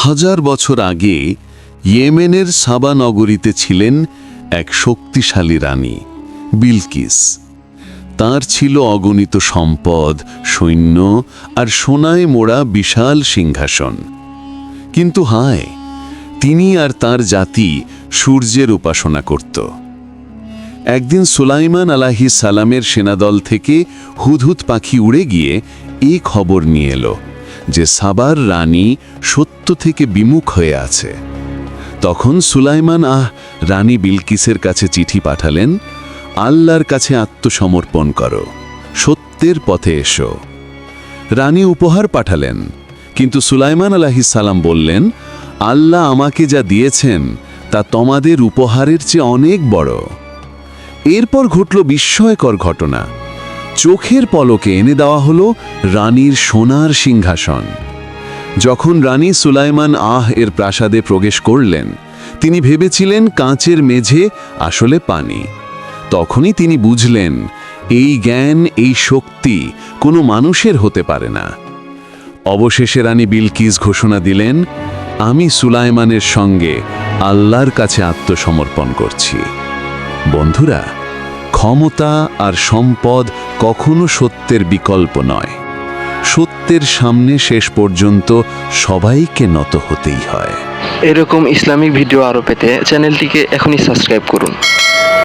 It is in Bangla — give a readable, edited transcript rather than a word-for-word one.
হাজার বছর আগে ইয়েমেনের সাবা নগরীতে ছিলেন এক শক্তিশালী রানী বিলকিস। তার ছিল অগণিত সম্পদ, সৈন্য আর সোনায় মোড়া বিশাল সিংহাসন। কিন্তু হায়, তিনি আর তার জাতি সূর্যের উপাসনা করত। একদিন সুলাইমান আলাইহিস সালামের সেনাদল থেকে হুদহুদ পাখি উড়ে গিয়ে এই খবর নিয়ে এলো যে সাবার রানী সত্য থেকে বিমুখ হয়ে আছে। তখন সুলাইমান রানী বিলকিসের কাছে চিঠি পাঠালেন, আল্লাহর কাছে আত্মসমর্পণ করো, সত্যের পথে এসো। রানী উপহার পাঠালেন, কিন্তু সুলাইমান আলাইহিস সালাম বললেন, আল্লাহ আমাকে যা দিয়েছেন তা তোমাদের উপহারের চেয়ে অনেক বড়। এরপর ঘটল বিস্ময়কর ঘটনা। চোখের পলকে এনে দেওয়া হলো রানীর সোনার সিংহাসন। যখন রানী সুলাইমান এর প্রাসাদে প্রবেশ করলেন, তিনি ভেবেছিলেন কাঁচের মেঝে আসলে পানি। তখনই তিনি বুঝলেন, এই জ্ঞান, এই শক্তি কোনো মানুষের হতে পারে না। অবশেষে রানী বিলকিস ঘোষণা দিলেন, আমি সুলাইমানের সঙ্গে আল্লাহর কাছে আত্মসমর্পণ করছি। বন্ধুরা, ক্ষমতা আর সম্পদ কখনো সত্যের বিকল্প নয়। সত্যের সামনে শেষ পর্যন্ত সবাইকে নত হতেই হয়। এরকম ইসলামিক ভিডিও আরও পেতে চ্যানেলটিকে এখনই সাবস্ক্রাইব করুন।